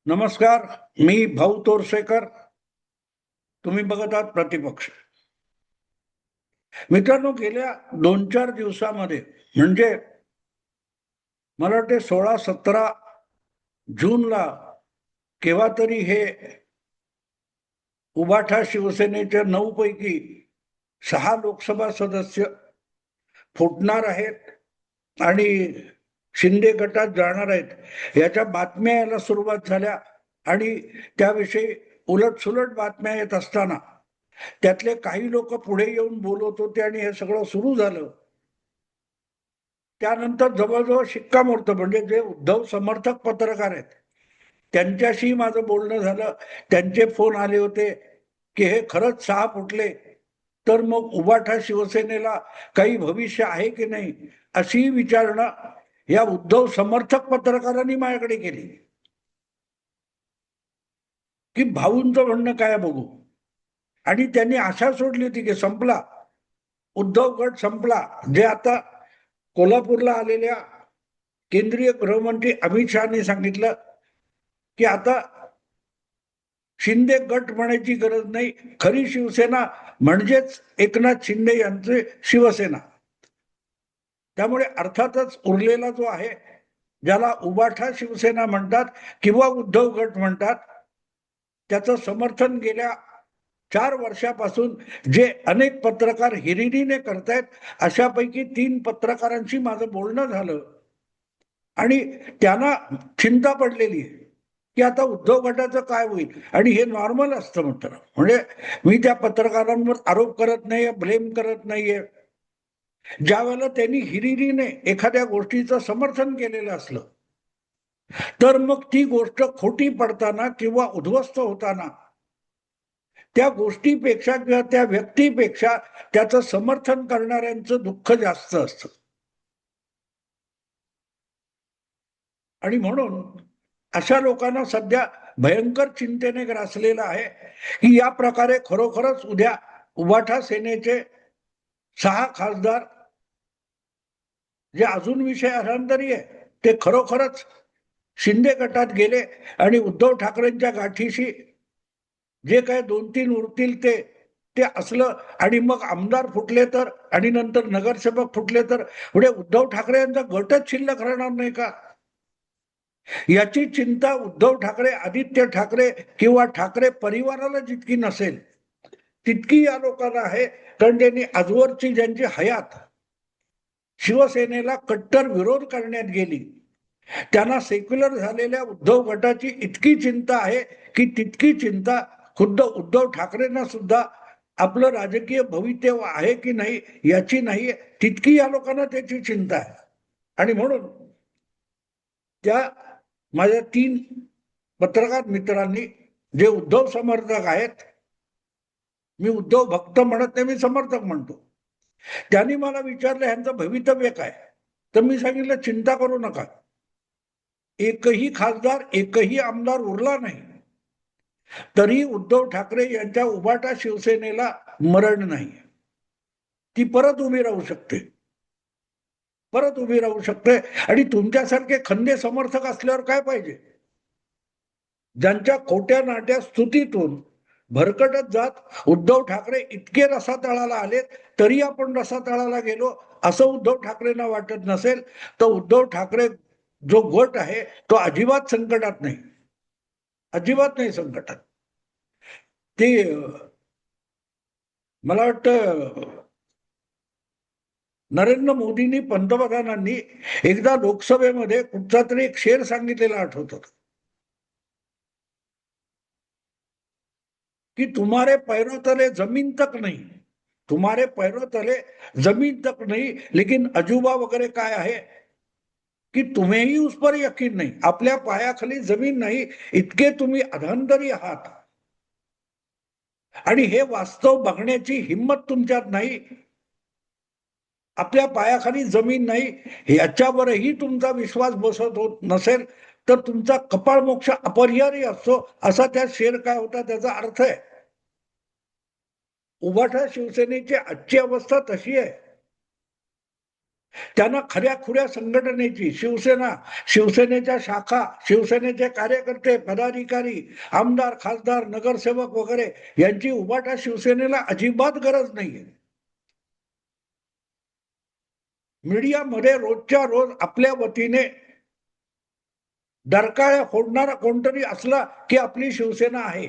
नमस्कार. मी भाऊ तोरसेकर. तुम्ही बघत आहात प्रतिपक्ष. मित्रांनो, गेल्या 2-4 दिवसामध्ये म्हणजे मला वाटते 16-17 जूनला केव्हा तरी हे उभाठा शिवसेनेच्या 9 पैकी 6 लोकसभा सदस्य फुटणार आहेत आणि शिंदे गटात जाणार आहेत याच्या बातम्या यायला सुरुवात झाल्या आणि त्याविषयी उलटसुलट बातम्या येत असताना त्यातले काही लोक पुढे येऊन बोलत होते आणि हे सगळं सुरू झालं. त्यानंतर जवळजवळ शिक्कामोर्तब म्हणजे जे उद्धव समर्थक पत्रकार आहेत त्यांच्याशी माझं बोलणं झालं. त्यांचे फोन आले होते की हे खरंच 6 फुटले तर मग उभाठा शिवसेनेला काही भविष्य आहे की नाही अशी विचारणा या उद्धव समर्थक पत्रकारांनी माझ्याकडे केली की भाऊंचं म्हणणं काय बघू. आणि त्यांनी आशा सोडली होती की संपला, उद्धव गट संपला. जे आता कोल्हापूरला आलेल्या केंद्रीय गृहमंत्री अमित शहानी सांगितलं की आता शिंदे गट म्हणायची गरज नाही, खरी शिवसेना म्हणजेच एकनाथ शिंदे यांचे शिवसेना. त्यामुळे अर्थातच उरलेला जो आहे ज्याला उभाठा शिवसेना म्हणतात किंवा उद्धव गट म्हणतात त्याचं समर्थन गेल्या 4 वर्षापासून जे अनेक पत्रकार हिरिरीने करतायत अशापैकी 3 पत्रकारांशी माझं बोलणं झालं आणि त्यांना चिंता पडलेली आहे की आता उद्धव गटाचं काय होईल. आणि हे नॉर्मल असतं म्हणतं. म्हणजे मी त्या पत्रकारांवर आरोप करत नाहीये, ब्लेम करत नाहीये. ज्या वेळेला त्यांनी हिरिरीने एखाद्या गोष्टीचं समर्थन केलेलं असलं तर मग ती गोष्ट खोटी पडताना किंवा उद्ध्वस्त होताना त्या गोष्टीपेक्षा किंवा त्या व्यक्तीपेक्षा त्याचं समर्थन करणाऱ्यांचं दुःख जास्त असतं. आणि म्हणून अशा लोकांना सध्या भयंकर चिंतेने ग्रासलेलं आहे की या प्रकारे खरोखरच उद्या उभाठा सेनेचे 6 खासदार जे अजून विषय अरांतरी आहे ते खरोखरच शिंदे गटात गेले आणि उद्धव ठाकरेंच्या गाठीशी जे काय 2-3 उरतील ते ते असलं आणि मग आमदार फुटले तर आणि नंतर नगरसेवक फुटले तर पुढे उद्धव ठाकरे यांचा गटच शिल्लक राहणार नाही का. याची चिंता उद्धव ठाकरे, आदित्य ठाकरे किंवा ठाकरे परिवाराला जितकी नसेल तितकी या लोकांना आहे. कारण त्यांनी आजवरची ज्यांची हयात शिवसेनेला कट्टर विरोध करण्यात गेली त्यांना सेक्युलर झालेल्या उद्धव गटाची इतकी चिंता आहे की तितकी चिंता खुद्द उद्धव ठाकरेंना सुद्धा आपलं राजकीय भवितव्य आहे की नाही याची नाहीये, तितकी या लोकांना त्याची चिंता आहे. आणि म्हणून त्या माझ्या 3 पत्रकार मित्रांनी जे उद्धव समर्थक आहेत, मी उद्धव भक्त म्हणत नाही, मी समर्थक म्हणतो, त्यांनी मला विचारलं ह्यांचं भवितव्य काय. तर मी सांगितलं चिंता करू नका, एकही खासदार एकही आमदार उरला नाही तरी उद्धव ठाकरे यांच्या उभाटा शिवसेनेला मरण नाही. ती परत उभी राहू शकते, परत उभी राहू शकते. आणि तुमच्यासारखे खंदे समर्थक असल्यावर काय पाहिजे, ज्यांच्या खोट्या नाट्या स्तुतीतून भरकटत जात उद्धव ठाकरे इतके रसातळाला आले तरी आपण रसातळाला गेलो असं उद्धव ठाकरेंना वाटत नसेल तर उद्धव ठाकरे जो गट आहे तो अजिबात संकटात नाही, अजिबात नाही संकटात. ते मला वाटतं नरेंद्र मोदींनी, पंतप्रधानांनी एकदा लोकसभेमध्ये कुठचा तरी एक शेर सांगितलेला आठवतो कि तुम्हारे पैरों तले जमीन तक नहीं, तुम्हारे पैरों तले जमीन तक नहीं, लेकिन अजूबा वगैरे काय आहे की तुम्हेही उस पर यकीन नाही, आपल्या पायाखाली जमीन नाही इतके तुम्ही अधांतरी आहात आणि हे वास्तव बघण्याची हिंमत तुमच्यात नाही. आपल्या पायाखाली जमीन नाही याच्यावरही तुमचा विश्वास बसत होत नसेल तर तुमचा कपाळ मोक्ष अपरिहार्य असतो असा त्या शेर काय होता त्याचा अर्थ आहे. उभाठा शिवसेनेची आजची अवस्था तशी आहे त्यांना खऱ्या खुऱ्या संघटनेची, शिवसेना, शिवसेनेच्या शाखा, शिवसेनेचे कार्यकर्ते, पदाधिकारी, आमदार, खासदार, नगरसेवक वगैरे यांची उभाटा शिवसेनेला अजिबात गरज नाहीये. मीडियामध्ये रोजच्या रोज आपल्या वतीने डरकाळ्या फोडणारा कोणतरी असला की आपली शिवसेना आहे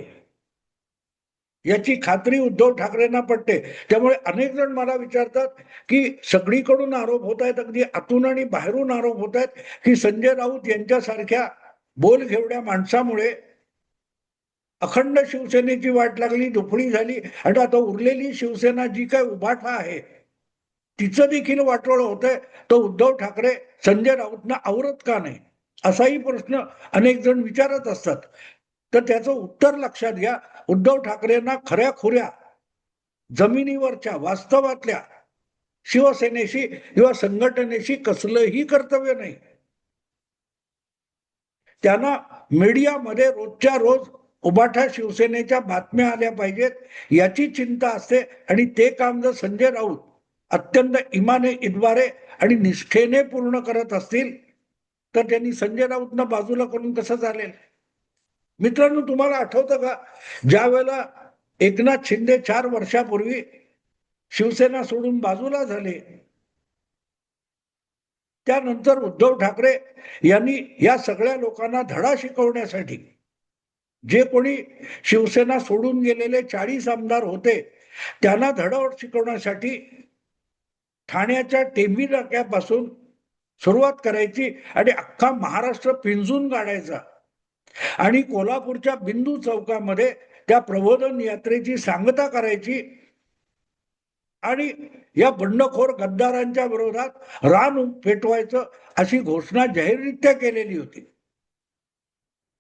याची खात्री उद्धव ठाकरेंना पटते. त्यामुळे अनेक जण मला विचारतात की सगळीकडून आरोप होत आहेत, अगदी आतून आणि बाहेरून आरोप होत आहेत की संजय राऊत यांच्यासारख्या बोलघेवड्या माणसामुळे अखंड शिवसेनेची वाट लागली, दुफळी झाली आणि आता उरलेली शिवसेना जी काय उभाटा आहे तिचं देखील वाटोळ होतंय. तर उद्धव ठाकरे संजय राऊतना आवरत का नाही असाही प्रश्न अनेक जण विचारत असतात. तर त्याचं उत्तर लक्षात घ्या. उद्धव ठाकरेंना खऱ्या खुऱ्या जमिनीवरच्या वास्तवातल्या शिवसेनेशी किंवा संघटनेशी कसलंही कर्तव्य नाही. त्यांना मीडियामध्ये रोजच्या रोज उभाठा शिवसेनेच्या बातम्या आल्या पाहिजेत याची चिंता असते. आणि ते काम जर संजय राऊत अत्यंत इमाने, इतबारे आणि निष्ठेने पूर्ण करत असतील तर त्यांनी संजय राऊतना बाजूला करून कसं चालेल. मित्रांनो, तुम्हाला आठवतं का ज्या वेळेला एकनाथ शिंदे 4 वर्षापूर्वी शिवसेना सोडून बाजूला झाले, त्यानंतर उद्धव ठाकरे यांनी या सगळ्या लोकांना धडा शिकवण्यासाठी जे कोणी शिवसेना सोडून गेलेले 40 आमदार होते त्यांना धडा शिकवण्यासाठी ठाण्याच्या टेंभी नाक्यापासून सुरुवात करायची आणि अख्खा महाराष्ट्र पिंजून काढायचा आणि कोल्हापूरच्या बिंदू चौकामध्ये त्या प्रबोधन यात्रेची सांगता करायची आणि या बंडखोर गद्दारांच्या विरोधात रान पेटवायचं अशी घोषणा जाहीररित्या केलेली होती.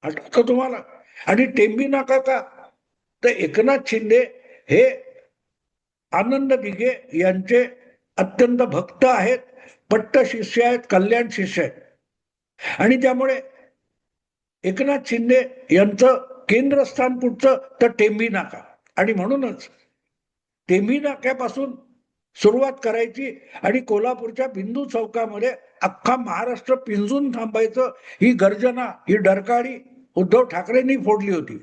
आठवतं तुम्हाला. आणि टेंभी नाका का, तर एकनाथ शिंदे हे आनंद दिघे यांचे अत्यंत भक्त आहेत, पट्ट शिष्य आहेत, कल्याण शिष्य आहेत. आणि त्यामुळे एकनाथ शिंदे यांचं केंद्रस्थान कुठचं तर टेंभी नाका. आणि म्हणूनच टेंभी नाक्यापासून सुरुवात करायची आणि कोल्हापूरच्या बिंदू चौकामध्ये अख्खा महाराष्ट्र पिंजून थांबायचं ही गर्जना, ही डरकाळी उद्धव ठाकरेंनी फोडली होती.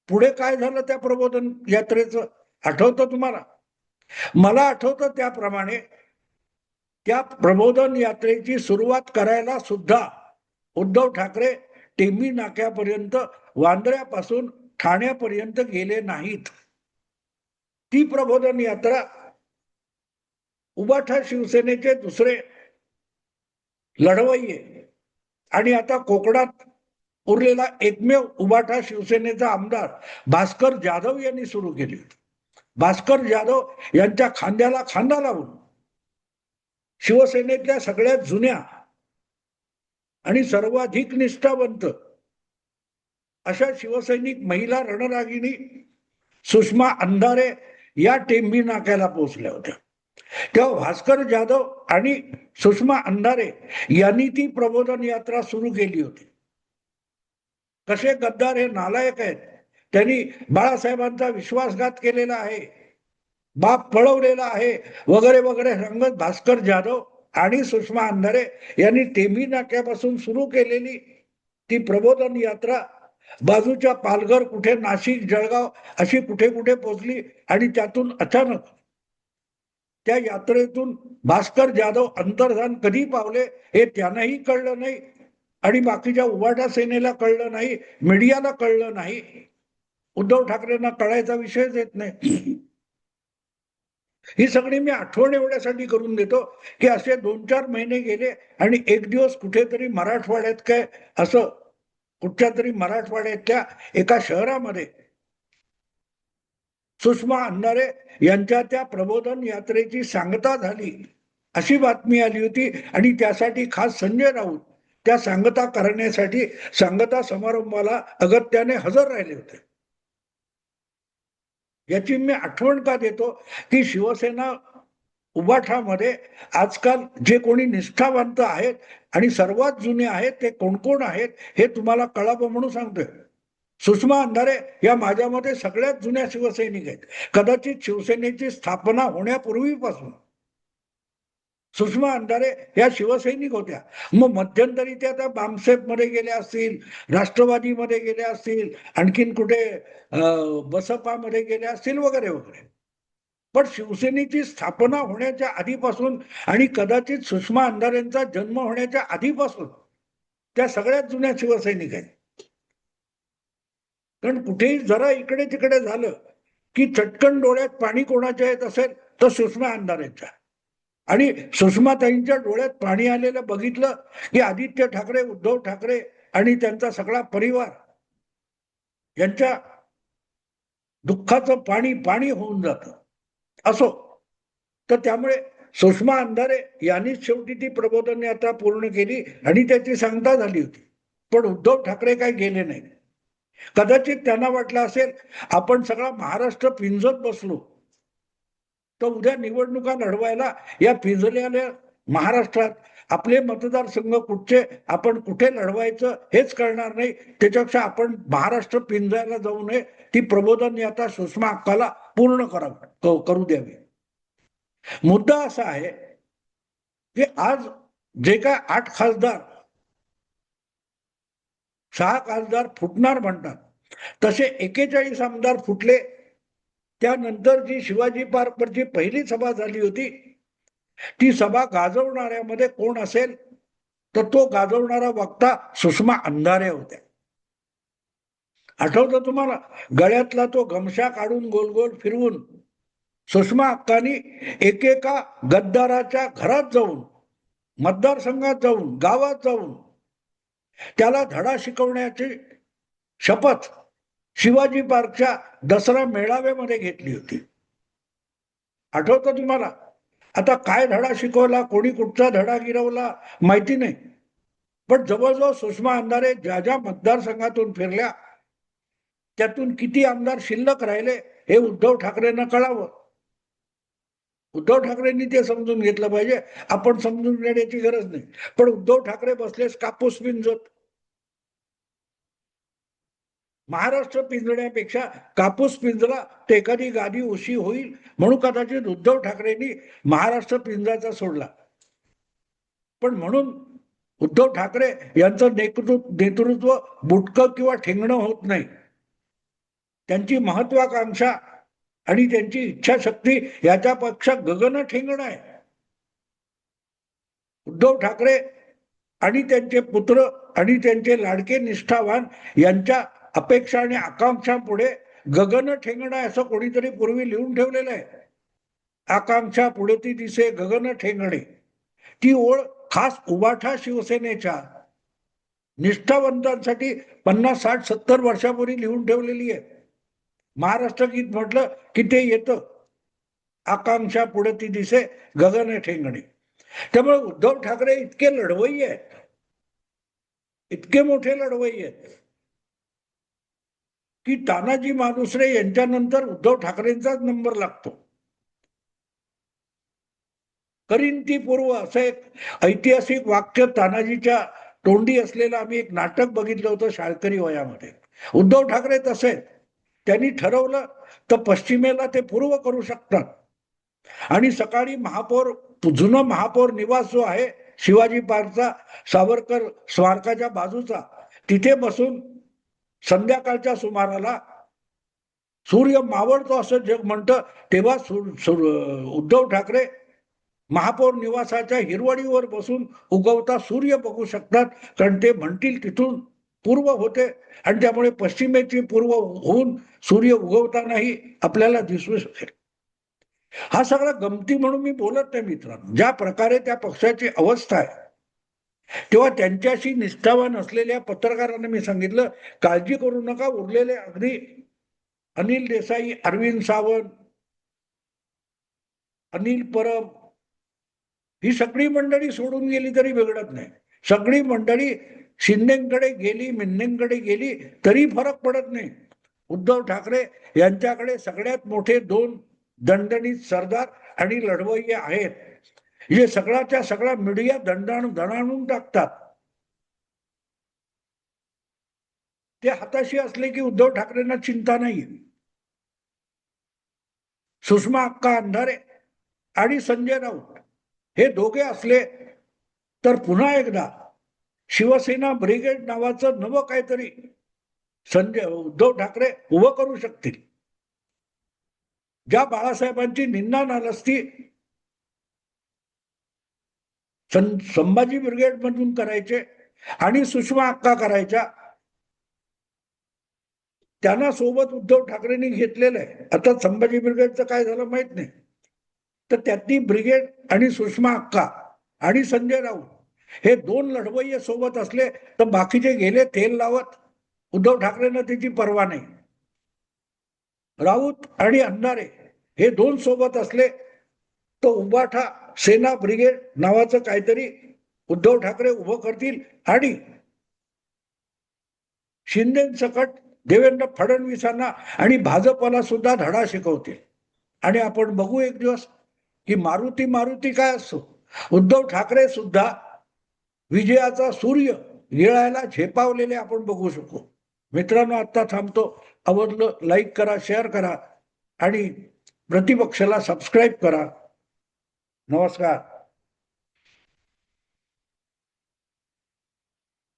पुढे काय झालं त्या प्रबोधन यात्रेचं आठवतं तुम्हाला. मला आठवतं त्याप्रमाणे त्या प्रबोधन यात्रेची सुरुवात करायला सुद्धा उद्धव ठाकरे टेंभी नाक्यापर्यंत, वांद्र्यापासून ठाण्यापर्यंत गेले नाहीत. ती प्रबोधन यात्रा उभाठा शिवसेनेचे दुसरे लढवय्ये आणि आता कोकणात उरलेला एकमेव उभाठा शिवसेनेचा आमदार भास्कर जाधव यांनी सुरू केली. भास्कर जाधव यांच्या खांद्याला खांदा लावून शिवसेनेतल्या सगळ्यात जुन्या आणि सर्वाधिक निष्ठावंत अशा शिवसैनिक महिला रणरागिणी सुषमा अंधारे या टेंभी नाक्याला पोहोचल्या होत्या. तेव्हा भास्कर जाधव आणि सुषमा अंधारे यांनी ती प्रबोधन यात्रा सुरू केली होती. कसे गद्दार हे नालायक आहेत, त्यांनी बाळासाहेबांचा विश्वासघात केलेला आहे, बाप पळवलेला आहे वगैरे वगैरे सांगत भास्कर जाधव आणि सुषमा अंधारे यांनी टेंभी नाक्यापासून सुरू केलेली ती प्रबोधन यात्रा बाजूच्या पालघर, कुठे नाशिक, जळगाव अशी कुठे कुठे पोहोचली. आणि त्यातून अचानक त्या यात्रेतून भास्कर जाधव अंतर्धान कधी पावले हे त्यांनाही कळलं नाही आणि बाकीच्या उभाटा सेनेला कळलं नाही, मीडियाला कळलं नाही. उद्धव ठाकरेंना कळायचा विषयच येत नाही. ही सगळी मी आठवण एवढ्यासाठी करून देतो की असे 2-4 महिने गेले आणि एक दिवस कुठेतरी मराठवाड्यात काय असं कुठच्या तरी मराठवाड्यातल्या एका शहरामध्ये सुषमा अंधारे यांच्या त्या प्रबोधन यात्रेची सांगता झाली अशी बातमी आली होती. आणि त्यासाठी खास संजय राऊत त्या सांगता करण्यासाठी सांगता समारंभाला अगत्याने हजर राहिले होते. याची मी आठवण का देतो की शिवसेना उभाठामध्ये आजकाल जे कोणी निष्ठावंत आहेत आणि सर्वात जुने आहेत ते कोण कोण आहेत हे तुम्हाला कळावं म्हणून सांगतोय. सुषमा अंधारे या माझ्या मते सगळ्यात जुन्या शिवसैनिक आहेत. कदाचित शिवसेनेची स्थापना होण्यापूर्वीपासून सुषमा अंधारे ह्या शिवसैनिक होत्या. मग मध्यंतरी त्या आता बामसेफ मध्ये गेल्या असतील, राष्ट्रवादीमध्ये गेल्या असतील, आणखीन कुठे बसपामध्ये गेल्या असतील वगैरे वगैरे. पण शिवसेनेची स्थापना होण्याच्या आधीपासून आणि कदाचित सुषमा अंधारेंचा जन्म होण्याच्या आधीपासून त्या सगळ्यात जुन्या शिवसैनिक आहेत. कारण कुठेही जरा इकडे तिकडे झालं की चटकन डोळ्यात पाणी कोणाच्या येत असेल तर सुषमा अंधारेंच्या. आणि सुषमाताईंच्या डोळ्यात पाणी आलेलं बघितलं की आदित्य ठाकरे, उद्धव ठाकरे आणि त्यांचा सगळा परिवार यांच्या दुःखाचं पाणी पाणी होऊन जातं. असो, तर त्यामुळे सुषमा अंधारे यांनीच शेवटी ती प्रबोधन यात्रा पूर्ण केली आणि त्याची सांगता झाली होती. पण उद्धव ठाकरे काय गेले नाही. कदाचित त्यांना वाटलं असेल आपण सगळा महाराष्ट्र पिंजत बसलो तर उद्या निवडणुका लढवायला या पिंजलेल्या महाराष्ट्रात आपले मतदारसंघ कुठचे, आपण कुठे लढवायचं हेच कळणार नाही. त्याच्यापेक्षा आपण महाराष्ट्र पिंजायला जाऊ नये, ती प्रबोधन यात्रा सुषमा अक्काला पूर्ण करू द्यावी. मुद्दा असा आहे की आज जे काय 8 खासदार 6 खासदार फुटणार म्हणतात, तसे 41 आमदार फुटले. त्यानंतर जी शिवाजी पार्कवरची पहिली सभा झाली होती, ती सभा गाजवणाऱ्यामध्ये कोण असेल तर तो गाजवणारा वक्ता सुषमा अंधारे होत्या. आठवतं तुम्हाला, गळ्यातला तो गमशा काढून गोल गोल फिरवून सुषमा अक्कांनी एकेका गद्दाराच्या घरात जाऊन, मतदारसंघात जाऊन, गावात जाऊन त्याला धडा शिकवण्याची शपथ शिवाजी पार्कच्या दसरा मेळाव्यामध्ये घेतली होती. आठवतं तुम्हाला? आता काय धडा शिकवला, कोणी कुठचा धडा गिरवला माहिती नाही, पण जवळजवळ सुषमा अंधारे ज्या ज्या मतदारसंघातून फिरल्या त्यातून किती आमदार शिल्लक राहिले हे उद्धव ठाकरेंना कळावं. उद्धव ठाकरेंनी ते समजून घेतलं पाहिजे. आपण समजून घेण्याची गरज नाही. पण उद्धव ठाकरे बसलेस कापूस पिंजत. महाराष्ट्र पिंजण्यापेक्षा कापूस पिंजला तर एखादी गादी उशी होईल, म्हणून कदाचित उद्धव ठाकरेंनी महाराष्ट्र पिंजाचा सोडला. पण म्हणून उद्धव ठाकरे यांचं नेतृत्व बुटकं किंवा ठेंगणं होत नाही. त्यांची महत्वाकांक्षा आणि त्यांची इच्छाशक्ती याच्यापेक्षा गगन ठेंगणं आहे. उद्धव ठाकरे आणि त्यांचे पुत्र आणि त्यांचे लाडके निष्ठावान यांच्या अपेक्षा आणि आकांक्षा पुढे गगन ठेंगणं असं कोणीतरी पूर्वी लिहून ठेवलेलं आहे. आकांक्षा पुढे ती दिसे गगन ठेंगणे. ती ओळ खास उबाठा शिवसेनेच्या निष्ठावंतांसाठी 50, 60, 70 वर्षापूर्वी लिहून ठेवलेली आहे. महाराष्ट्र गीत म्हटलं की ते येतं, आकांक्षा पुढे ती दिसे गगन ठेंगणे. त्यामुळे उद्धव ठाकरे इतके लढवई आहेत, इतके मोठे लढवई आहेत की तानाजी मालुसरे यांच्यानंतर उद्धव ठाकरेंचाच नंबर लागतो. करीन ती पूर्व असं एक ऐतिहासिक वाक्य तानाजीच्या तोंडी असलेलं आम्ही एक नाटक बघितलं होतं शाळकरी वयामध्ये. उद्धव ठाकरे तसे, त्यांनी ठरवलं तर पश्चिमेला ते पूर्व करू शकतात. आणि सकाळी महापौर, जुनं महापौर निवास जो आहे शिवाजी पार्कचा, सावरकर स्मारकाच्या बाजूचा, तिथे बसून संध्याकाळच्या सुमाराला सूर्य मावळतो असं जग म्हणतं, तेव्हा उद्धव ठाकरे महापौर निवासाच्या हिरवळीवर बसून उगवता सूर्य बघू शकतात. कारण ते म्हणतील तिथून पूर्व होते आणि त्यामुळे पश्चिमेची पूर्व होऊन सूर्य उगवतानाही आपल्याला दिसू शकेल. हा सगळा गमती म्हणून मी बोलत नाही मित्रांनो. ज्या प्रकारे त्या पक्षाची अवस्था आहे, तेव्हा त्यांच्याशी निष्ठावान असलेल्या पत्रकारांना मी सांगितलं, काळजी करू नका, उरलेले अगदी अनिल देसाई, अरविंद सावंत, अनिल परब ही सगळी मंडळी सोडून गेली तरी बिघडत नाही. सगळी मंडळी शिंदेकडे गेली, मिन्नेकडे गेली तरी फरक पडत नाही. उद्धव ठाकरे यांच्याकडे सगळ्यात मोठे 2 दणदणीत सरदार आणि लढवय्ये आहेत, जे सगळ्याच्या सगळा मीडिया दणाणून टाकतात. ते हाताशी असले की उद्धव ठाकरेंना चिंता नाही. सुषमा अक्का अंधारे आणि संजय राऊत हे दोघे असले तर पुन्हा एकदा शिवसेना ब्रिगेड नावाचं नवं काहीतरी उद्धव ठाकरे उभं करू शकतील. ज्या बाळासाहेबांची निंदा नालस्ती संभाजी ब्रिगेड मधून करायचे आणि सुषमा अक्का करायच्या, त्यांना सोबत उद्धव ठाकरेंनी घेतलेलं आहे. आता संभाजी ब्रिगेडचं काय झालं माहित नाही, तर त्यातली ब्रिगेड आणि सुषमा अक्का आणि संजय राऊत हे दोन लढवय्ये सोबत असले तर बाकीचे गेले तेल लावत. उद्धव ठाकरेंना त्याची पर्वा नाही. राऊत आणि अंधारे हे दोन सोबत असले तर उबाठा सेना ब्रिगेड नावाचं काहीतरी उद्धव ठाकरे उभं करतील आणि शिंदेसकट देवेंद्र फडणवीसांना आणि भाजपला सुद्धा धडा शिकवतील. आणि आपण बघू एक दिवस की मारुती मारुती काय असतो, उद्धव ठाकरे सुद्धा विजयाचा सूर्य गिळायला झेपावलेले आपण बघू शकू. मित्रांनो, आता थांबतो. आवडलं लाईक करा, शेअर करा आणि प्रतिपक्षाला सबस्क्राईब करा. नमस्कार.